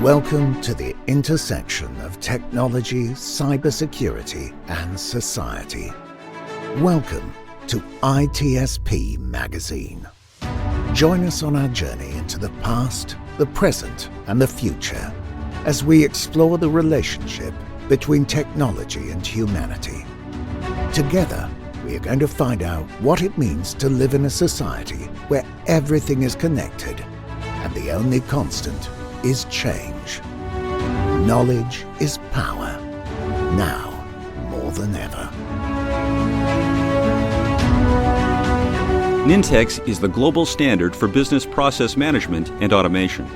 Welcome to the intersection of technology, cybersecurity, and society. Welcome to ITSP Magazine. Join us on our journey into the past, the present, and the future as we explore the relationship between technology and humanity. Together, we are going to find out what it means to live in a society where everything is connected and the only constant is change. Knowledge is power, now more than ever. Nintex is the global standard for business process management and automation.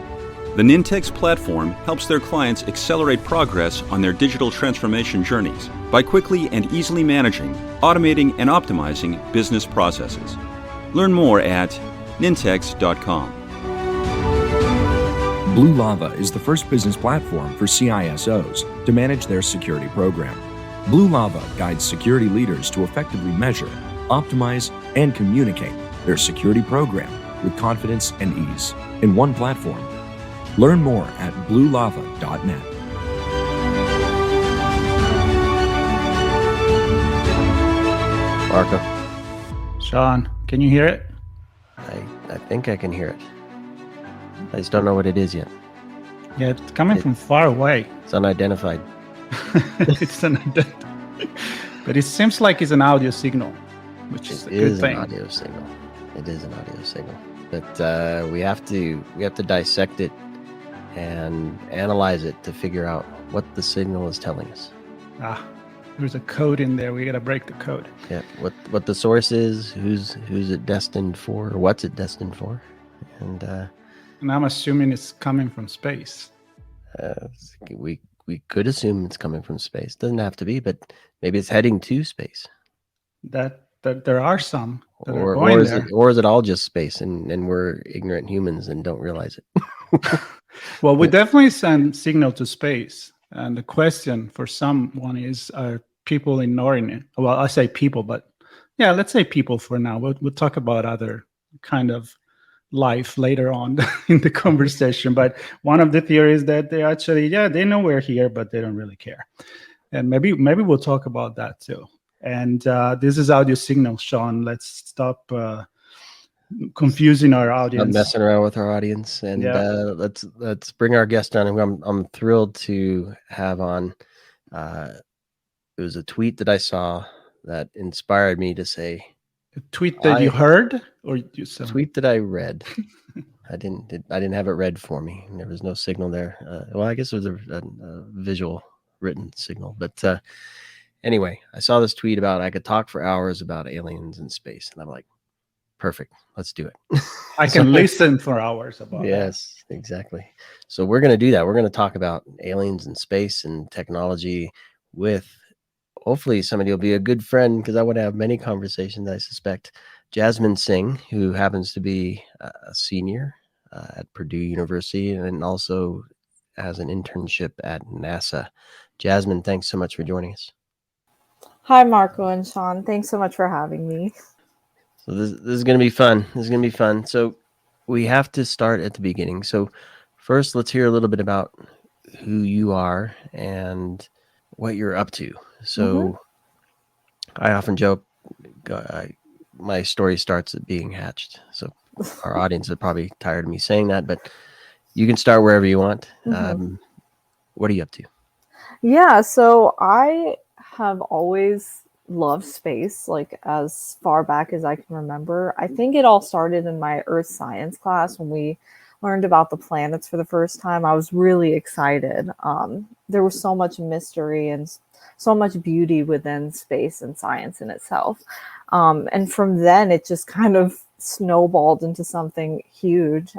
The Nintex platform helps their clients accelerate progress on their digital transformation journeys by quickly and easily managing, automating, and optimizing business processes. Learn more at nintex.com. Blue Lava is the first business platform for CISOs to manage their security program. Blue Lava guides security leaders to effectively measure, optimize, and communicate their security program with confidence and ease in one platform. Learn more at bluelava.net. Marco. Sean, can you hear it? I think I can hear it. I just don't know what it is yet. Yeah, it's coming from far away. It's unidentified. But it seems like it's an audio signal, which is a good thing. It is an audio signal. But we have to dissect it and analyze it to figure out what the signal is telling us. There's a code in there. We got to break the code. Yeah, what the source is, who's it destined for, or what's it destined for, and I'm assuming it's coming from space. We could assume it's coming from space. Doesn't have to be, but maybe it's heading to space. That there are some that or are going there. Or is it all just space and we're ignorant humans and don't realize it? Well, we definitely send signal to space. And the question for someone is, are people ignoring it? Well, I say people, but yeah, let's say people for now. We'll talk about other kind of life later on in the conversation. But one of the theories that they actually, they know we're here, but they don't really care. And maybe we'll talk about that too. And this is audio signal, Sean. Let's stop confusing our audience. I'm messing around with our audience, and let's bring our guest on. I'm thrilled to have on. It was a tweet that I saw that inspired me to say. A tweet that you heard, or you saw? Tweet that I read. I didn't have it read for me. There was no signal there. Well, I guess it was a visual written signal. But anyway, I saw this tweet about I could talk for hours about aliens in space, and I'm like, perfect. Let's do it. I can listen for hours about Yes, exactly. So we're going to do that. We're going to talk about aliens in space and technology with, hopefully somebody will be a good friend, because I would have many conversations, I suspect. Jasmine Singh, who happens to be a senior at Purdue University and also has an internship at NASA. Jasmine, thanks so much for joining us. Hi, Marco and Sean. Thanks so much for having me. So this is going to be fun. So we have to start at the beginning. So first, let's hear a little bit about who you are and what you're up to. So I often joke, my story starts at being hatched. So our audience is probably tired of me saying that, but you can start wherever you want. What are you up to? Yeah, so I have always loved space, like as far back as I can remember. I think it all started in my earth science class when we learned about the planets for the first time. I was really excited. There was so much mystery and so much beauty within space and science in itself. And from then, it just kind of snowballed into something huge.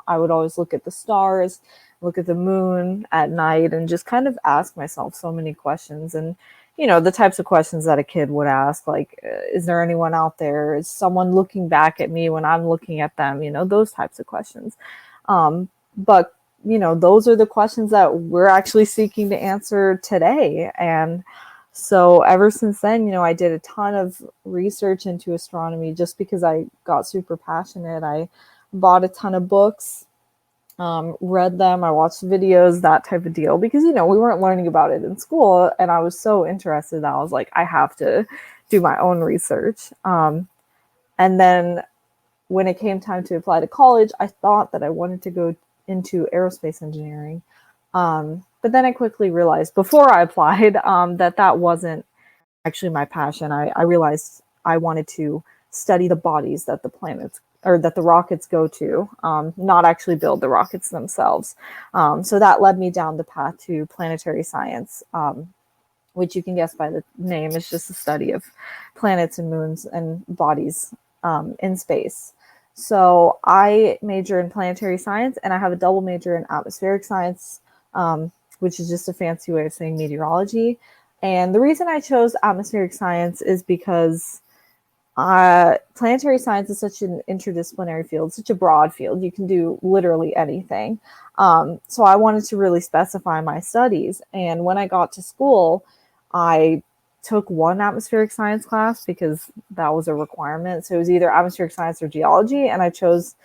I would always look at the stars, look at the moon at night, and just kind of ask myself so many questions. And, you know, the types of questions that a kid would ask, like, is there anyone out there? Is someone looking back at me when I'm looking at them? You know, those types of questions. But, you know, those are the questions that we're actually seeking to answer today. And so ever since then, you know, I did a ton of research into astronomy just because I got super passionate. I bought a ton of books read them, I watched videos, that type of deal, because, we weren't learning about it in school. And I was so interested that I was like, I have to do my own research. And then when it came time to apply to college, I thought that I wanted to go into aerospace engineering. But then I quickly realized before I applied that wasn't actually my passion. I realized I wanted to study the bodies that the planets or that the rockets go to, not actually build the rockets themselves. So that led me down the path to planetary science, which you can guess by the name is just the study of planets and moons and bodies in space. So I major in planetary science, and I have a double major in atmospheric science, which is just a fancy way of saying meteorology. And the reason I chose atmospheric science is because planetary science is such an interdisciplinary field, such a broad field. You can do literally anything. So I wanted to really specify my studies. And when I got to school, I took one atmospheric science class because that was a requirement. So it was either atmospheric science or geology, and I chose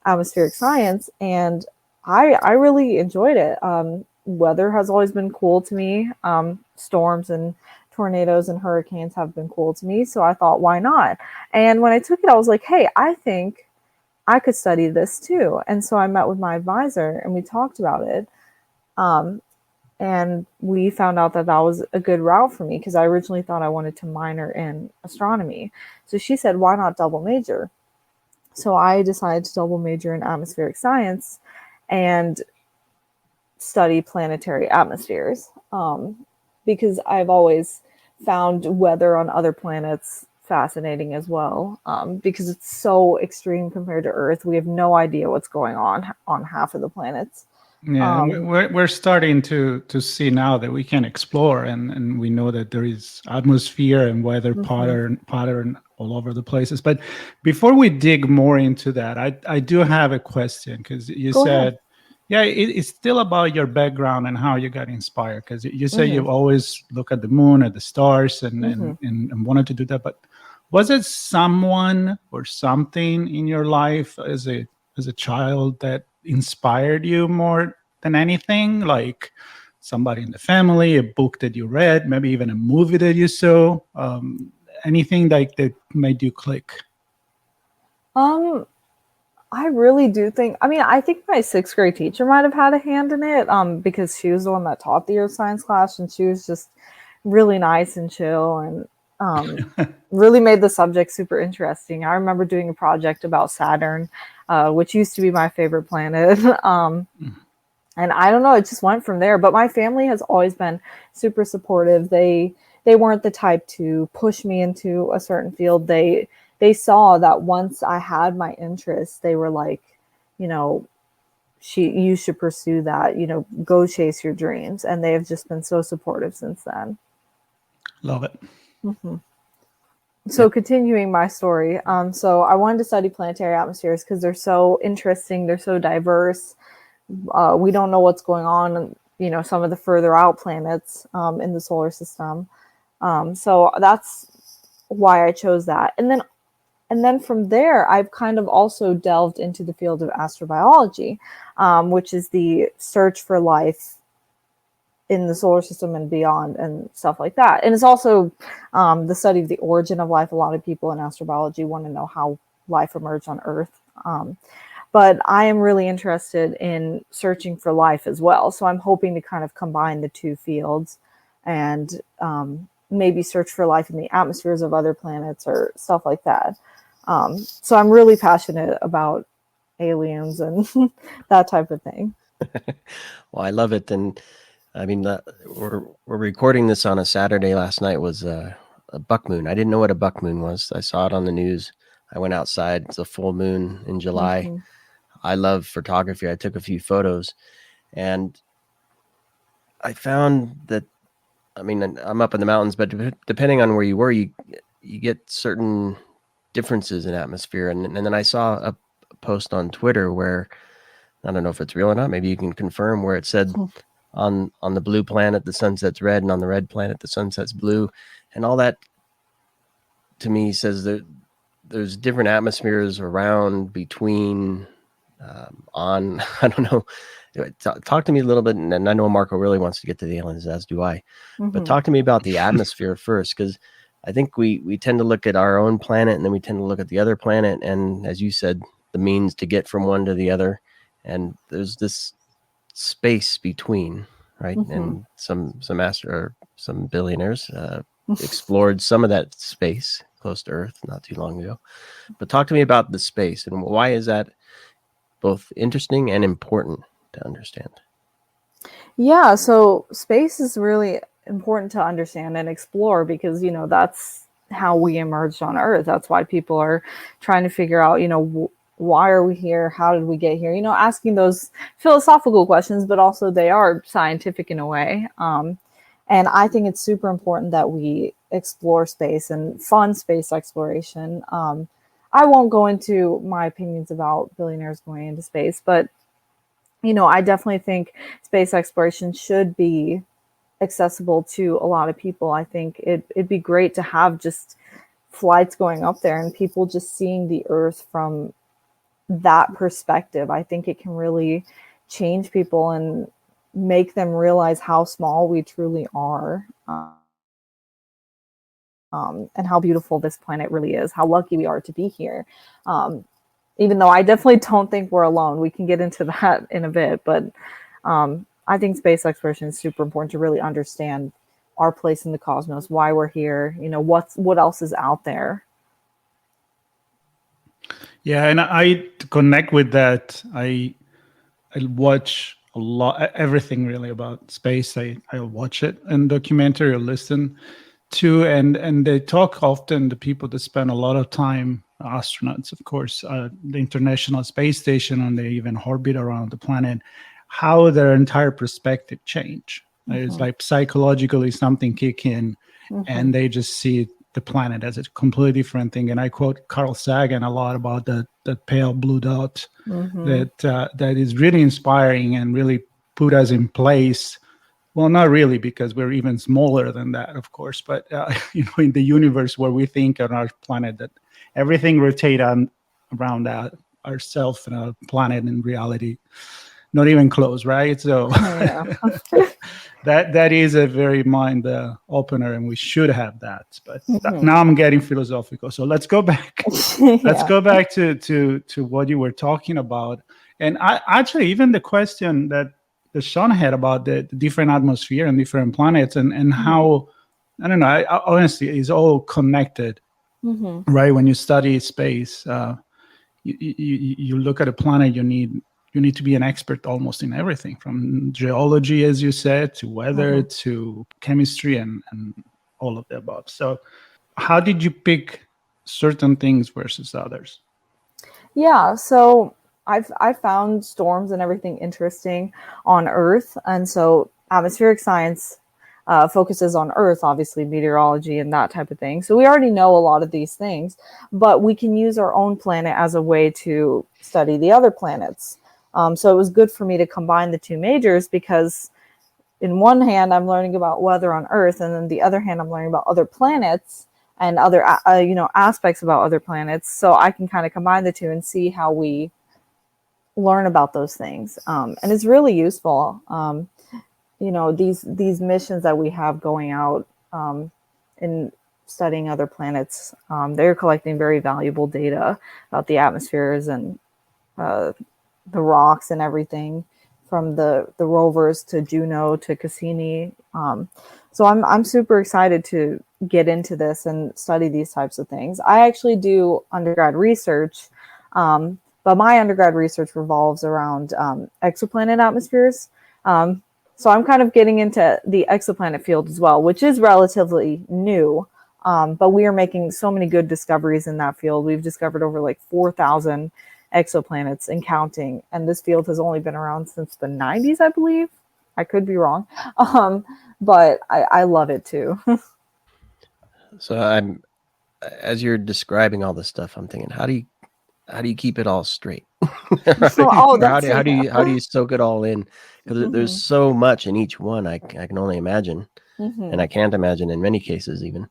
atmospheric science, and I really enjoyed it. Weather has always been cool to me. Storms and tornadoes and hurricanes have been cool to me. So I thought, why not? And when I took it, I was like, hey, I think I could study this too. And so I met with my advisor and we talked about it. And we found out that was a good route for me because I originally thought I wanted to minor in astronomy. So she said, why not double major? So I decided to double major in atmospheric science and study planetary atmospheres, because I've always found weather on other planets fascinating as well, because it's so extreme compared to Earth. We have no idea what's going on half of the planets. Yeah, we're starting to see now that we can explore, and we know that there is atmosphere and weather pattern all over the places. But before we dig more into that, I do have a question, because you Go said, ahead. yeah, it's still about your background and how you got inspired. Because you say you've always looked at the moon, at the stars, and wanted to do that. But was it someone or something in your life as a child that inspired you more than anything? Like somebody in the family, a book that you read, maybe even a movie that you saw, anything like that made you click? I really do think, I think my sixth grade teacher might have had a hand in it, because she was the one that taught the earth science class, and she was just really nice and chill, and really made the subject super interesting. I remember doing a project about Saturn, which used to be my favorite planet. And I don't know, it just went from there. But my family has always been super supportive. They weren't the type to push me into a certain field. They saw that once I had my interest, they were like, you should pursue that, go chase your dreams. And they have just been so supportive since then. Love it. So continuing my story, so I wanted to study planetary atmospheres because they're so interesting. They're so diverse. We don't know what's going on, some of the further out planets in the solar system. So that's why I chose that. And then from there, I've kind of also delved into the field of astrobiology, which is the search for life in the solar system and beyond and stuff like that. And it's also the study of the origin of life. A lot of people in astrobiology want to know how life emerged on Earth. But I am really interested in searching for life as well. So I'm hoping to kind of combine the two fields and maybe search for life in the atmospheres of other planets or stuff like that. So I'm really passionate about aliens and that type of thing. Well, I love it. And I mean, we're recording this on a Saturday. Last night was a buck moon. I didn't know what a buck moon was. I saw it on the news. I went outside. It's a full moon in July. I love photography. I took a few photos, and I found that, I'm up in the mountains, but depending on where you were, you get certain differences in atmosphere. And then I saw a post on Twitter where, I don't know if it's real or not, maybe you can confirm, where it said on the blue planet, the sun sets red, and on the red planet, the sun sets blue. And all that to me says that there's different atmospheres around between on, I don't know, talk to me a little bit, and I know Marco really wants to get to the aliens, as do I, but talk to me about the atmosphere first, because I think we tend to look at our own planet, and then we tend to look at the other planet, and as you said, the means to get from one to the other, and there's this space between, right? And some billionaires explored some of that space close to Earth not too long ago. But talk to me about the space, and why is that both interesting and important to understand? Yeah, so space is really important to understand and explore because, that's how we emerged on Earth. That's why people are trying to figure out, why are we here? How did we get here? Asking those philosophical questions, but also they are scientific in a way. And I think it's super important that we explore space and fund space exploration. I won't go into my opinions about billionaires going into space, but I definitely think space exploration should be accessible to a lot of people. I think it'd be great to have just flights going up there and people just seeing the Earth from that perspective. I think it can really change people and make them realize how small we truly are. And how beautiful this planet really is, how lucky we are to be here. Even though I definitely don't think we're alone. We can get into that in a bit, but I think space exploration is super important to really understand our place in the cosmos, why we're here, what else is out there. Yeah, and I to connect with that, I watch a lot, everything really about space. I'll watch it in documentary or listen to, and they talk often, the people that spend a lot of time, astronauts, of course, the International Space Station, and they even orbit around the planet, how their entire perspective change. It's like psychologically something kick in, and they just see the planet as a completely different thing. And I quote Carl Sagan a lot about that pale blue dot that is really inspiring and really put us in place. Well, not really, because we're even smaller than that, of course. But in the universe where we think on our planet that everything rotates around ourselves and our planet, in reality, not even close, right? So that is a very mind opener, and we should have that. But now I'm getting philosophical. So let's go back. Let's go back to what you were talking about. And I actually, even the question that Sean had about the different atmosphere and different planets and how, I don't know, honestly, it's all connected, right? When you study space, you look at a planet, you need to be an expert almost in everything, from geology, as you said, to weather, to chemistry, and all of the above. So how did you pick certain things versus others? Yeah, so I found storms and everything interesting on Earth. And so atmospheric science focuses on Earth, obviously meteorology and that type of thing. So we already know a lot of these things, but we can use our own planet as a way to study the other planets. So it was good for me to combine the two majors, because in one hand, I'm learning about weather on Earth, and then the other hand, I'm learning about other planets and other aspects about other planets. So I can kind of combine the two and see how we learn about those things. And it's really useful. These missions that we have going out in studying other planets, they're collecting very valuable data about the atmospheres and the rocks and everything, from the rovers to Juno to Cassini. So I'm super excited to get into this and study these types of things. I actually do undergrad research, but my undergrad research revolves around exoplanet atmospheres. So I'm kind of getting into the exoplanet field as well, which is relatively new. But we are making so many good discoveries in that field. We've discovered over like 4,000 exoplanets and counting. And this field has only been around since the 90s, I believe. I could be wrong. But I love it too. So as you're describing all this stuff, I'm thinking, how do you keep it all straight? How do you soak it all in? Because there's so much in each one. I can only imagine, and I can't imagine in many cases even.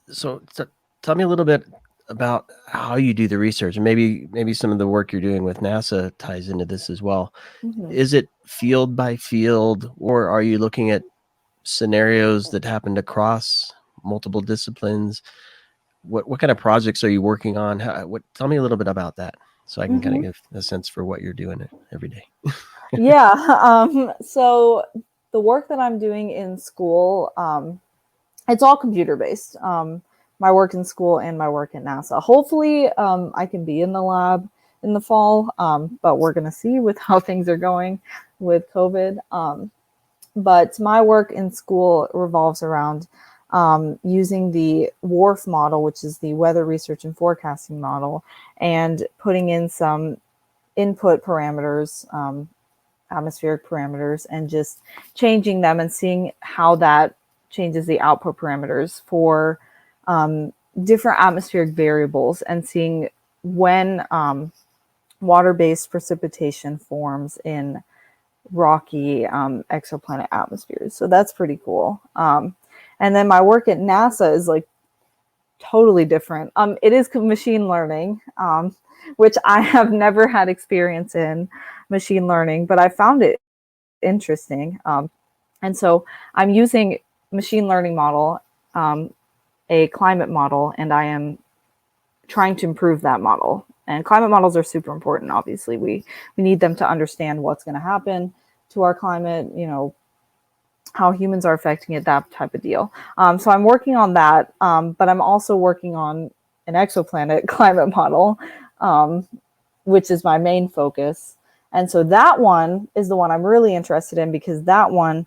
So tell me a little bit about how you do the research, and maybe some of the work you're doing with NASA ties into this as well. Mhm. Is it field by field, or are you looking at scenarios that happened across multiple disciplines? What kind of projects are you working on? Tell me a little bit about that, so I can kind of Mhm. give a sense for what you're doing every day. Yeah. So the work that I'm doing in school, it's all computer based. My work in school and my work at NASA. Hopefully, I can be in the lab in the fall, but we're going to see with how things are going with COVID. But my work in school revolves around using the WRF model, which is the weather research and forecasting model, and putting in some input parameters, atmospheric parameters, and just changing them and seeing how that changes the output parameters for different atmospheric variables, and seeing when water-based precipitation forms in rocky exoplanet atmospheres. So that's pretty cool. And then my work at NASA is like totally different. It is machine learning, which I have never had experience in machine learning, but I found it interesting. And so I'm using machine learning model, a climate model, and I am trying to improve that model. And climate models are super important. Obviously, we need them to understand what's going to happen to our climate, how humans are affecting it, that type of deal. So I'm working on that, but I'm also working on an exoplanet climate model, which is my main focus. And so that one is the one I'm really interested in, because that one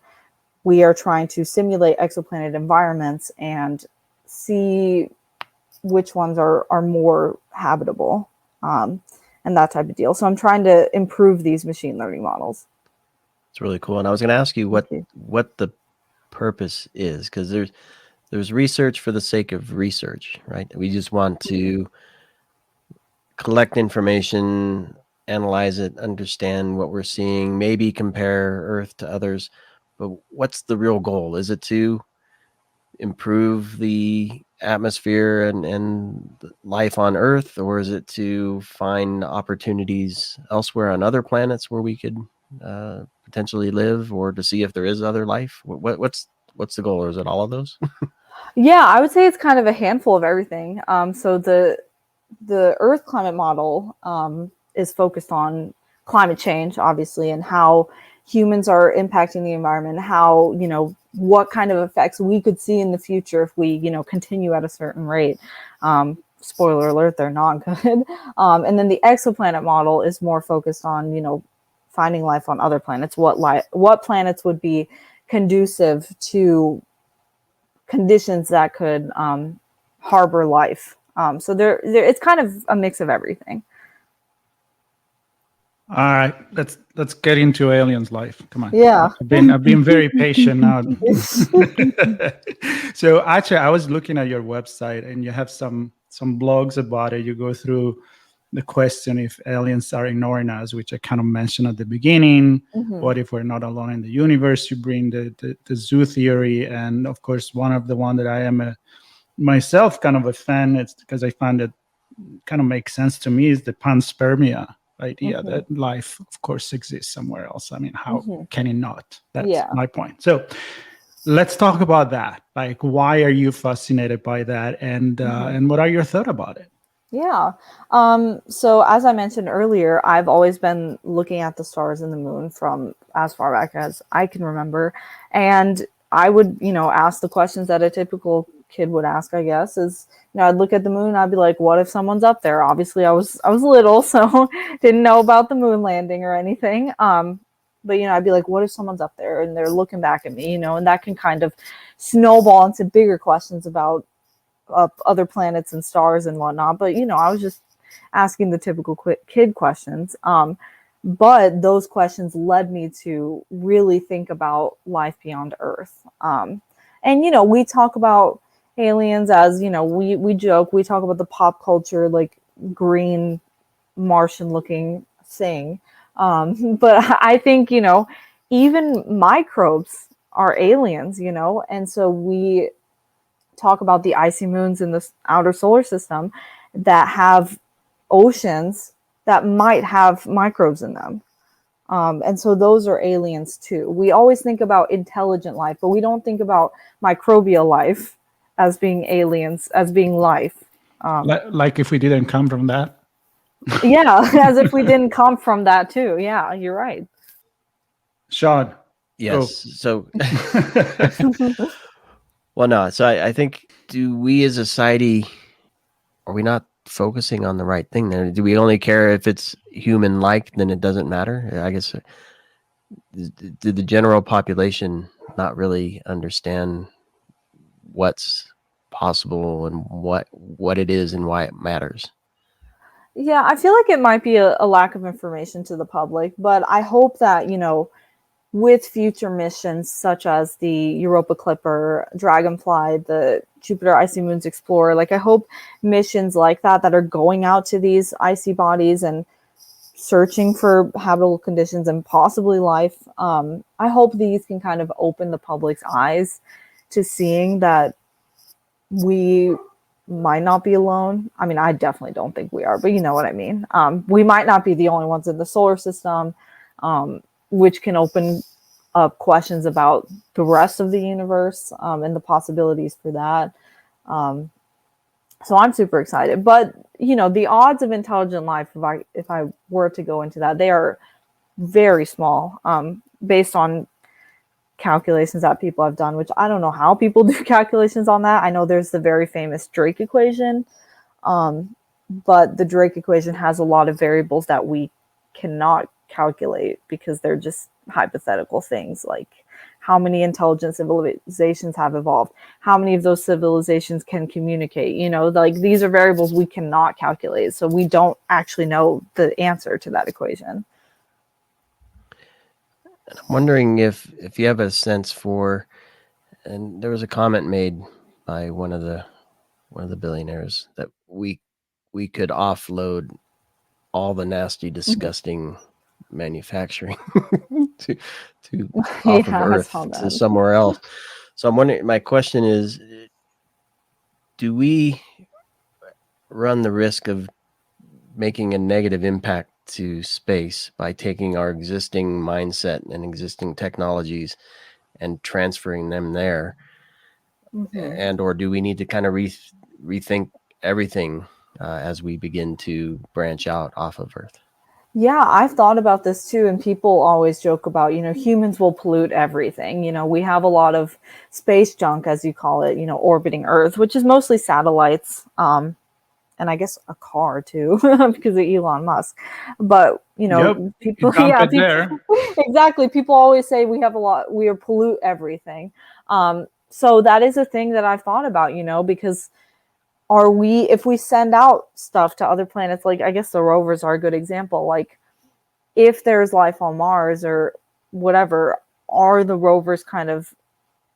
we are trying to simulate exoplanet environments and see which ones are more habitable, and that type of deal. So I'm trying to improve these machine learning models. It's really cool. And I was going to ask you what you. the purpose is, because there's research for the sake of research, right? We just want to collect information, analyze it, understand what we're seeing, maybe compare Earth to others. But what's the real goal? Is it to improve the atmosphere and life on Earth, or is it to find opportunities elsewhere on other planets where we could potentially live, or to see if there is other life? What's the goal, or is it all of those? Yeah, I would say it's kind of a handful of everything. So the Earth climate model is focused on climate change, obviously, and how humans are impacting the environment, how, what kind of effects we could see in the future if we, continue at a certain rate. Spoiler alert, they're not good. And then the exoplanet model is more focused on, finding life on other planets. What planets would be conducive to conditions that could harbor life. So there, it's kind of a mix of everything. All right, let's get into aliens' life. Come on. Yeah. I've been very patient now. So actually, I was looking at your website, and you have some blogs about it. You go through the question if aliens are ignoring us, which I kind of mentioned at the beginning. Mm-hmm. What if we're not alone in the universe? You bring the zoo theory, and of course, one that I am myself kind of a fan. It's because I find it kind of makes sense to me, is the panspermia idea, Mm-hmm. that life, of course, exists somewhere else. I mean, how Mm-hmm. can it not? That's Yeah. my point. So let's talk about that. Like, why are you fascinated by that, and and what are your thoughts about it? Yeah. So as I mentioned earlier, I've always been looking at the stars and the moon from as far back as I can remember. And I would, ask the questions that a typical kid would ask, I guess, is, I'd look at the moon, I'd be like, what if someone's up there? Obviously I was little, so didn't know about the moon landing or anything. But I'd be like, what if someone's up there and they're looking back at me, and that can kind of snowball into bigger questions about other planets and stars and whatnot. But I was just asking the typical kid questions. But those questions led me to really think about life beyond Earth. And we talk about aliens as, we joke, we talk about the pop culture, like green Martian looking thing. But I think, even microbes are aliens, and so we talk about the icy moons in the outer solar system, that have oceans that might have microbes in them. And so those are aliens too. We always think about intelligent life, but we don't think about microbial life as being aliens, as being life. Like if we didn't come from that. Yeah, as if we didn't come from that too. Yeah, you're right. Sean. Yes. So, well, no. So I think, do we as a society, are we not focusing on the right thing there? Do we only care if it's human-like, then it doesn't matter? I guess, did the general population not really understand what's possible and what it is and why it matters? Yeah, I feel like it might be a lack of information to the public, but I hope that, with future missions such as the Europa Clipper, Dragonfly, the Jupiter Icy Moons Explorer, like I hope missions like that are going out to these icy bodies and searching for habitable conditions and possibly life. I hope these can kind of open the public's eyes to seeing that we might not be alone. I mean, I definitely don't think we are, but you know what I mean. We might not be the only ones in the solar system, which can open up questions about the rest of the universe and the possibilities for that. So I'm super excited. But the odds of intelligent life, if I were to go into that, they are very small, based on calculations that people have done, which I don't know how people do calculations on that. I know there's the very famous Drake equation, but the Drake equation has a lot of variables that we cannot calculate because they're just hypothetical things, like how many intelligent civilizations have evolved, how many of those civilizations can communicate, like these are variables we cannot calculate, so we don't actually know the answer to that equation. I'm wondering if you have a sense for, and there was a comment made by one of the billionaires that we could offload all the nasty, disgusting manufacturing to off of Earth to somewhere else. So I'm wondering, my question is, do we run the risk of making a negative impact to space by taking our existing mindset and existing technologies and transferring them there? And or do we need to kind of rethink everything as we begin to branch out off of Earth? Yeah, I've thought about this too, and people always joke about, humans will pollute everything. We have a lot of space junk, as you call it, orbiting Earth, which is mostly satellites, and I guess a car too, because of Elon Musk. But people, exactly. People always say we pollute everything. So that is a thing that I've thought about, because if we send out stuff to other planets, like I guess the rovers are a good example, like if there's life on Mars or whatever, are the rovers kind of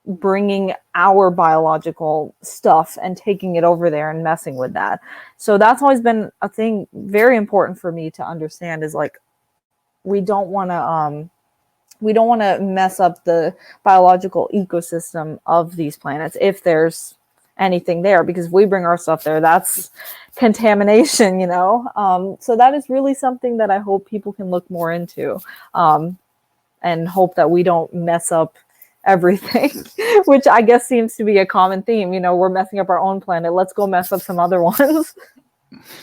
bringing our biological stuff and taking it over there and messing with that? So that's always been a thing very important for me to understand, is like we don't want to mess up the biological ecosystem of these planets if there's anything there, because if we bring our stuff there, that's contamination, so that is really something that I hope people can look more into, and hope that we don't mess up everything, which I guess seems to be a common theme. We're messing up our own planet, let's go mess up some other ones.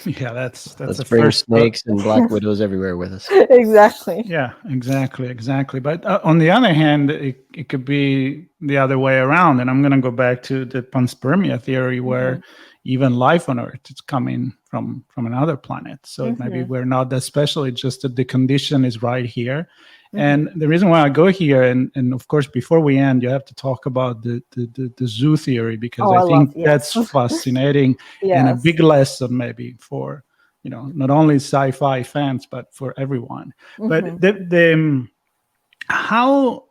Yeah, let's bring snakes and black widows everywhere with us. Exactly. Yeah, exactly. But on the other hand, it could be the other way around, and I'm going to go back to the panspermia theory, where even life on Earth is coming from another planet. So maybe we're not that special. It's just that the condition is right here. And the reason why I go here, and of course, before we end, you have to talk about the zoo theory, because I think that's fascinating and a big lesson maybe for, not only sci-fi fans, but for everyone. But how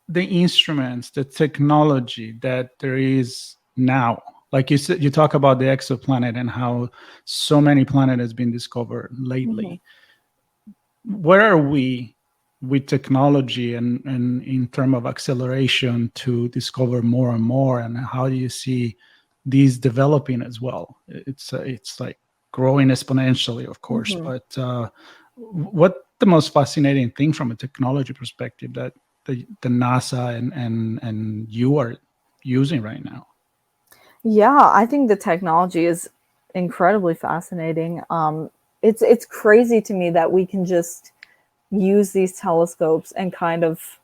the instruments, the technology that there is now, like you said, you talk about the exoplanet and how so many planets has been discovered lately. Where are we with technology and in terms of acceleration to discover more and more, and how do you see these developing as well? It's like growing exponentially, of course. Mhm. But what the most fascinating thing from a technology perspective that the NASA and you are using right now? Yeah, I think the technology is incredibly fascinating. It's crazy to me that we can just use these telescopes and kind of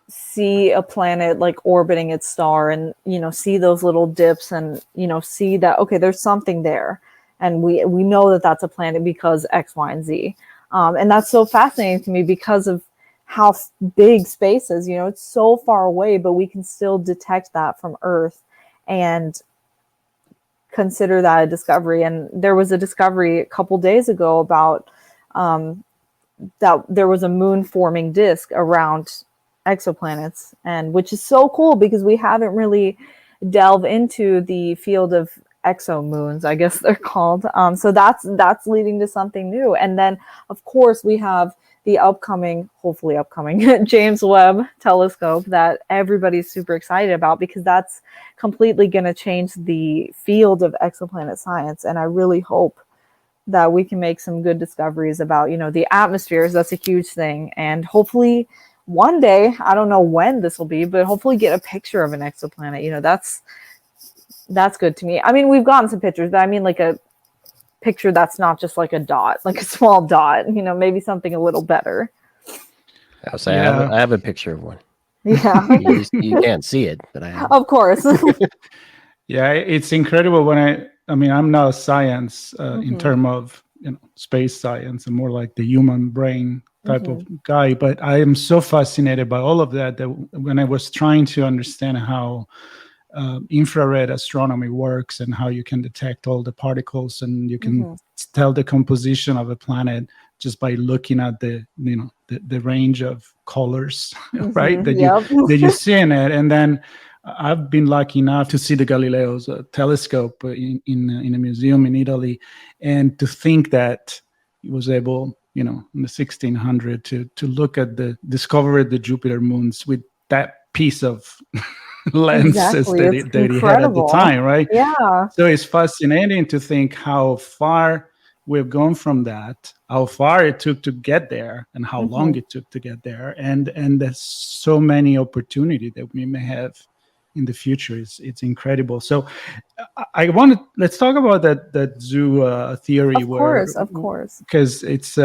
see a planet like orbiting its star, and see those little dips, and see that, okay, there's something there, and we know that that's a planet because X, Y, and Z. And that's so fascinating to me because of how big space is. It's so far away, but we can still detect that from Earth and consider that a discovery. And there was a discovery a couple days ago about that there was a moon forming disk around exoplanets, and which is so cool because we haven't really delved into the field of exomoons, I guess they're called. So that's leading to something new. And then of course we have the hopefully upcoming James Webb telescope that everybody's super excited about, because that's completely going to change the field of exoplanet science. And I really hope that we can make some good discoveries about, the atmospheres. That's a huge thing. And hopefully one day, I don't know when this will be, but hopefully get a picture of an exoplanet. That's good to me. I mean, we've gotten some pictures, but I mean like a picture that's not just like a dot, like a small dot, maybe something a little better. I'll say I have a picture of one. Yeah. You can't see it, but I have. Of course. Yeah, it's incredible when I'm now science in terms of space science and more like the human brain type of guy, but I am so fascinated by all of that when I was trying to understand how infrared astronomy works and how you can detect all the particles, and you can tell the composition of a planet just by looking at the range of colors, right? That you see in it. And then I've been lucky enough to see the Galileo's telescope in a museum in Italy, and to think that he was able, in the 1600 to discover the Jupiter moons with that piece of lenses that he had at the time, right? Yeah. So it's fascinating to think how far we've gone from that, how far it took to get there, and how long it took to get there, and there's so many opportunities that we may have in the future. It's incredible. So let's talk about that zoo theory. Of course, because it's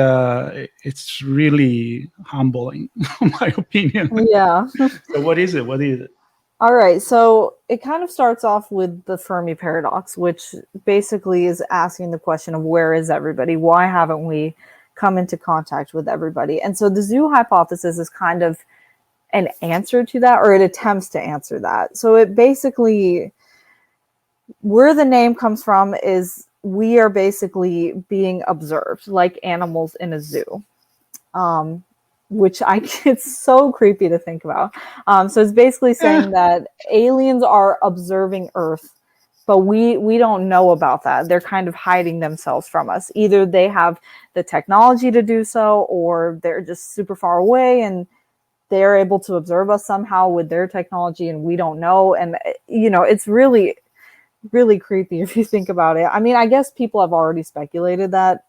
really humbling, in my opinion. Yeah. So what is it? All right, so it kind of starts off with the Fermi paradox, which basically is asking the question of where is everybody? Why haven't we come into contact with everybody? And so the zoo hypothesis is kind of an answer to that, or it attempts to answer that. So it basically, where the name comes from is we are basically being observed like animals in a zoo. Which it's so creepy to think about. So it's basically saying that aliens are observing Earth, but we don't know about that. They're kind of hiding themselves from us. Either they have the technology to do so, or they're just super far away and they're able to observe us somehow with their technology and we don't know. And, it's really, really creepy if you think about it. I mean, I guess people have already speculated that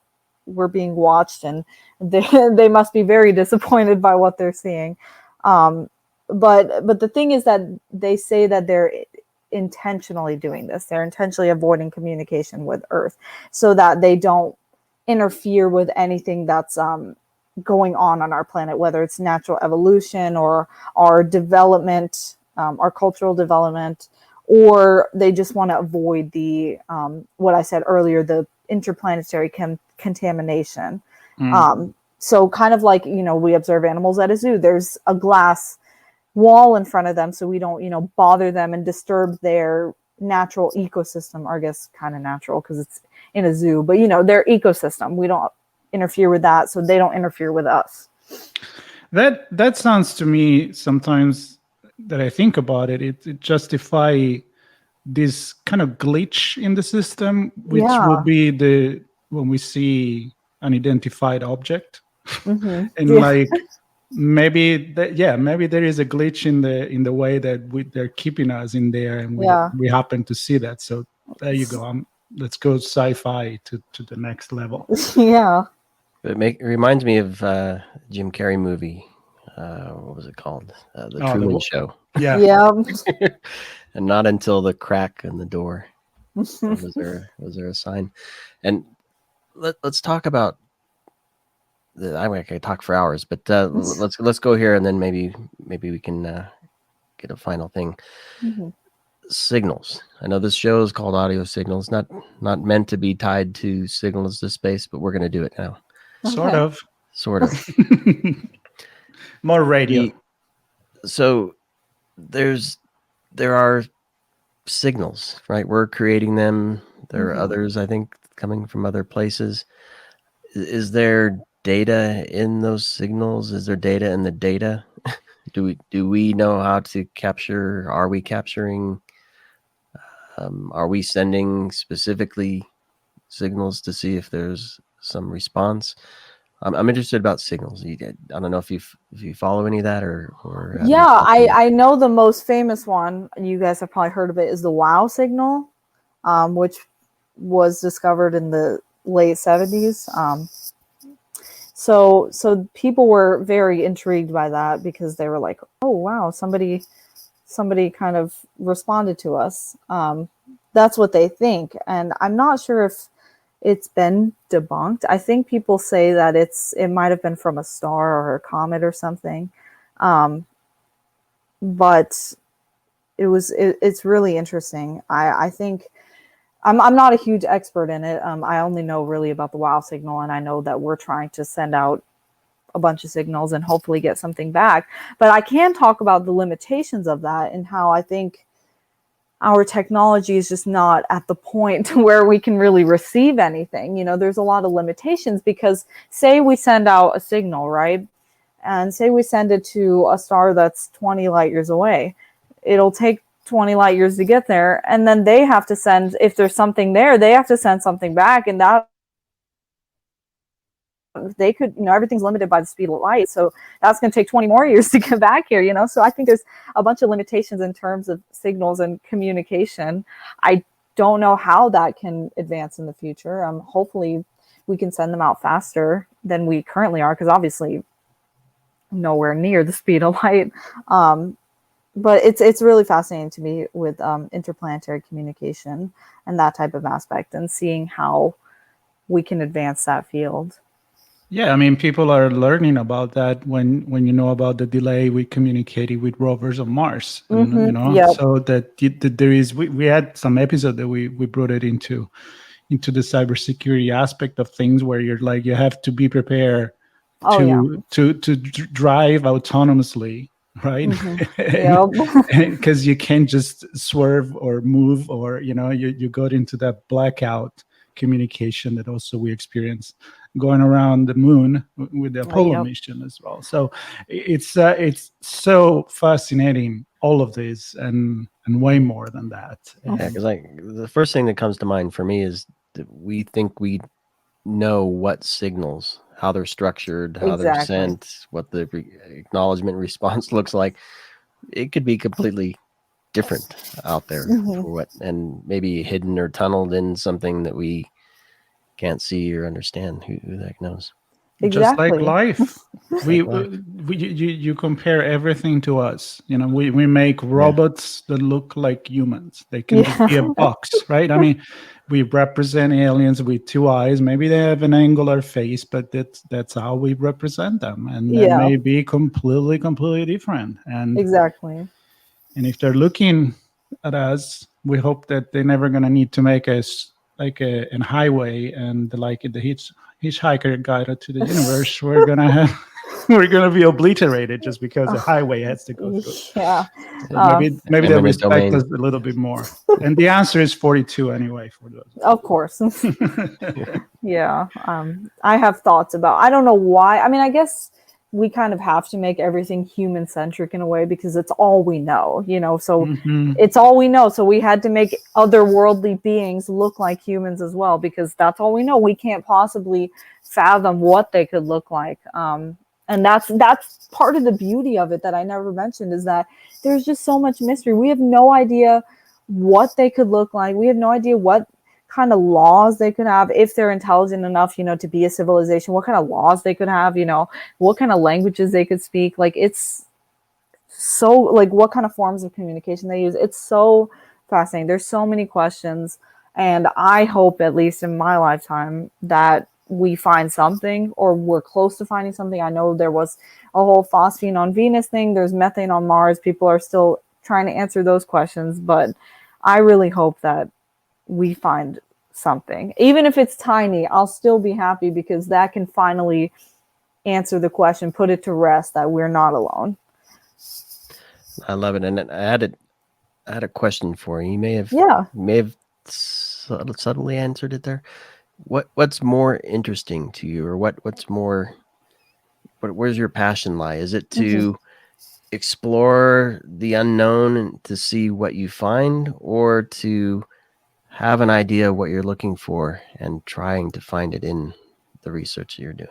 we're being watched, and they must be very disappointed by what they're seeing. But the thing is that they say that they're intentionally doing this. They're intentionally avoiding communication with Earth so that they don't interfere with anything that's going on our planet, whether it's natural evolution or our development, our cultural development, or they just want to avoid the what I said earlier, the interplanetary contamination. So kind of like, we observe animals at a zoo. There's a glass wall in front of them so we don't, bother them and disturb their natural ecosystem, or I guess kind of natural because it's in a zoo, but their ecosystem. We don't interfere with that, so they don't interfere with us. That sounds to me, sometimes that I think about it, it justify this kind of glitch in the system, which will be when we see an identified object, and like maybe there is a glitch in the way that they're keeping us in there, and we happen to see that. So there you go. let's go sci-fi to the next level. Yeah. It reminds me of Jim Carrey movie. What was it called? The Truman Show. Yeah. Yeah. And not until the crack in the door was there a sign. And let's talk about. I could talk for hours, but let's go here, and then maybe we can get a final thing. Mhm. Signals. I know this show is called Audio Signals, not meant to be tied to signals to space, but we're going to do it now. Sort of. More radio. So there are signals, right? We're creating them. There are others, I think, coming from other places. Is there data in those signals? Is there data in the data? Do we know how to capture? Are we capturing? Are we sending specifically signals to see if there's some response? I'm interested about signals. I don't know if you follow any of that or yeah, I know the most famous one. You guys have probably heard of it. Is the WOW signal, which was discovered in the late 70s. So people were very intrigued by that because they were like, oh wow, somebody kind of responded to us. That's what they think, and I'm not sure if it's been debunked. I think people say that it might have been from a star or a comet or something, but it's really interesting. I think I'm not a huge expert in it. I only know really about the WOW signal, and I know that we're trying to send out a bunch of signals and hopefully get something back. But I can talk about the limitations of that and how I think our technology is just not at the point where we can really receive anything. You know, there's a lot of limitations because say we send out a signal, right? And say we send it to a star that's 20 light years away. It'll take 20 light years to get there. And then they have to send, if there's something there, they have to send something back. And that they could, you know, everything's limited by the speed of light. So that's going to take 20 more years to get back here, you know? So I think there's a bunch of limitations in terms of signals and communication. I don't know how that can advance in the future. Hopefully we can send them out faster than we currently are, because obviously nowhere near the speed of light. But it's really fascinating to me with interplanetary communication and that type of aspect, and seeing how we can advance that field. Yeah, I mean, people are learning about that when you know about the delay we communicated with rovers on Mars. And, you know, Yep. so that there is, we had some episode that we brought it into the cybersecurity aspect of things, where you're like, you have to be prepared to drive autonomously, right? Because you can't just swerve or move, or, you know, you got into that blackout communication that also we experience going around the moon with the Apollo mission as well. So it's so fascinating, all of this, and way more than that. Yeah, because the first thing that comes to mind for me is that we think we know what signals, how they're structured, how they're sent, what the acknowledgement response looks like. It could be completely different out there for what, and maybe hidden or tunneled in something that we can't see or understand. Who the heck knows? Just like life. You compare everything to us. You know, we make robots that look like humans. They can just be a box, right? I mean, we represent aliens with two eyes. Maybe they have an angular face, but that's how we represent them. And they may be completely different. And and if they're looking at us, we hope that they're never going to need to make us like a highway and like the hitchhiker guide to the universe. We're gonna be obliterated just because the highway has to go through. Maybe they'll respect us a little bit more. And the answer is 42 anyway for those. Of course. I have thoughts about, I don't know why. I mean, I guess we kind of have to make everything human centric in a way because it's all we know, you know, so it's all we know. So we had to make otherworldly beings look like humans as well, because that's all we know. We can't possibly fathom what they could look like. And that's part of the beauty of it that I never mentioned, is that there's just so much mystery. We have no idea what they could look like. We have no idea what kind of laws they could have if they're intelligent enough, to be a civilization, what kind of laws they could have, what kind of languages they could speak. Like, it's so, like, what kind of forms of communication they use. It's so fascinating. There's so many questions, and I hope, at least in my lifetime, that we find something, or we're close to finding something. I know there was a whole phosphine on Venus thing. There's methane on Mars. People are still trying to answer those questions, but I really hope that we find something. Even if it's tiny, I'll still be happy, because that can finally answer the question, put it to rest, that we're not alone. I love it. And I had a question for you. You may have subtly answered it there. What's more interesting to you, or where's your passion lie? Is it to explore the unknown and to see what you find, or to have an idea of what you're looking for and trying to find it in the research that you're doing?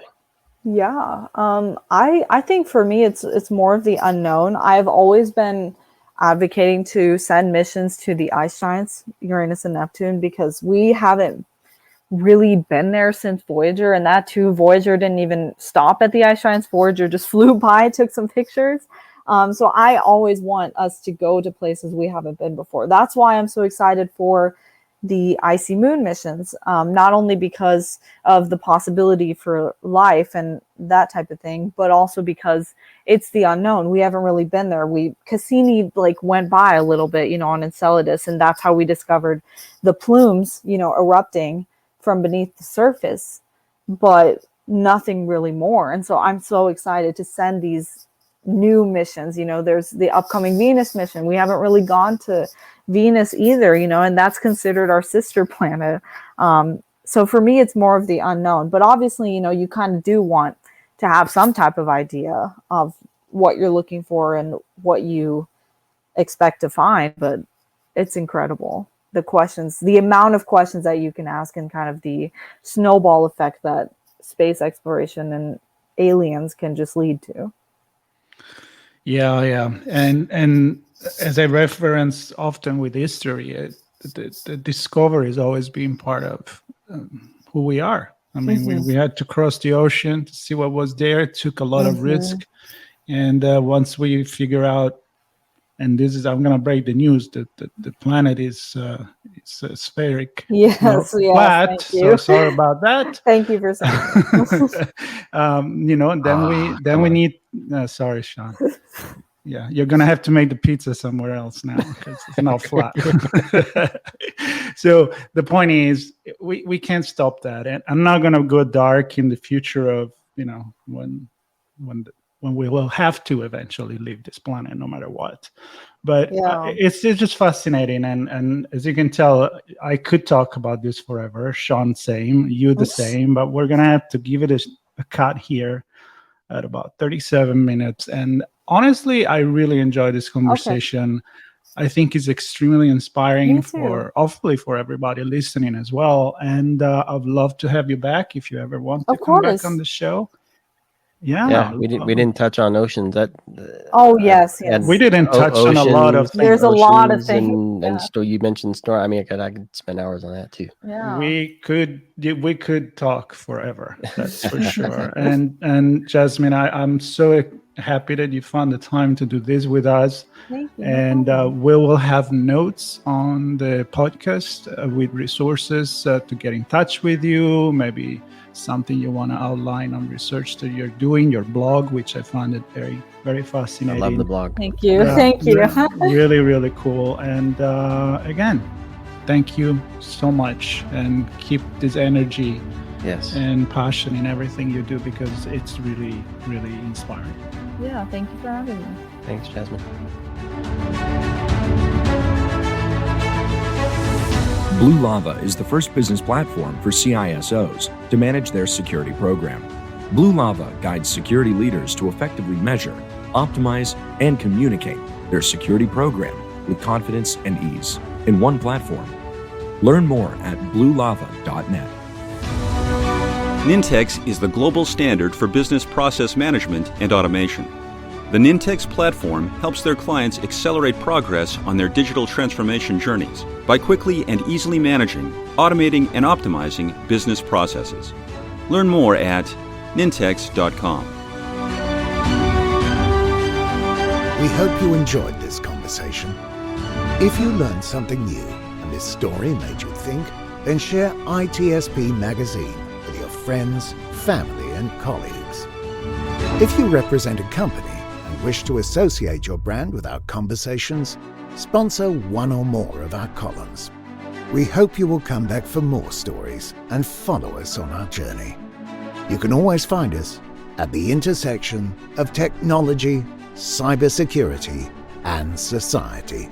Yeah. I think for me, it's more of the unknown. I've always been advocating to send missions to the ice giants, Uranus and Neptune, because we haven't really been there since Voyager, and that too, Voyager didn't even stop at the ice giants. Voyager just flew by, took some pictures. So I always want us to go to places we haven't been before. That's why I'm so excited for the icy moon missions, not only because of the possibility for life and that type of thing, but also because it's the unknown. We haven't really been there. Cassini went by a little bit, on Enceladus, and that's how we discovered the plumes, erupting from beneath the surface, but nothing really more. And so I'm so excited to send these new missions. There's the upcoming Venus mission. We haven't really gone to Venus either, and that's considered our sister planet. So for me, it's more of the unknown. But obviously, you kind of do want to have some type of idea of what you're looking for and what you expect to find. But it's incredible. The questions, the amount of questions that you can ask, and kind of the snowball effect that space exploration and aliens can just lead to. Yeah. And as I reference often with history, the discovery has always been part of who we are. I mean, we had to cross the ocean to see what was there. It took a lot of risk. And once we figure out, and I'm going to break the news, that the planet is spheric. Yes, flat. Thank you. So sorry about that. Thank you for saying. Then we need. Sorry, Sean. Yeah, you're going to have to make the pizza somewhere else now, because it's not flat. So the point is, we can't stop that. And I'm not going to go dark in the future of, when we will have to eventually leave this planet, no matter what. But it's just fascinating. And as you can tell, I could talk about this forever. Sean, same. You the same. But we're going to have to give it a cut here at about 37 minutes. And honestly, I really enjoyed this conversation. Okay. I think it's extremely inspiring hopefully for everybody listening as well. And I'd love to have you back if you ever want to come back on the show. Yeah, we didn't touch on oceans. Yes. We didn't touch on a lot of things. There's a lot of things, and still you mentioned storm. I mean, I could spend hours on that too. Yeah, we could talk forever. That's for sure. And Jasmine, I'm so happy that you found the time to do this with us. Thank you. And we will have notes on the podcast with resources to get in touch with you. Maybe something you want to outline on research that you're doing, your blog, which I found it very, very fascinating. I love the blog. Thank you. Thank you. Really, really cool. And again, thank you so much, and keep this energy and passion in everything you do, because it's really, really inspiring. Yeah, thank you for having me. Thanks, Jasmine. Blue Lava is the first business platform for CISOs to manage their security program. Blue Lava guides security leaders to effectively measure, optimize, and communicate their security program with confidence and ease in one platform. Learn more at bluelava.net. Nintex is the global standard for business process management and automation. The Nintex platform helps their clients accelerate progress on their digital transformation journeys by quickly and easily managing, automating, and optimizing business processes. Learn more at nintex.com. We hope you enjoyed this conversation. If you learned something new and this story made you think, then share ITSP Magazine with your friends, family, and colleagues. If you represent a company and wish to associate your brand with our conversations, sponsor one or more of our columns. We hope you will come back for more stories and follow us on our journey. You can always find us at the intersection of technology, cybersecurity, and society.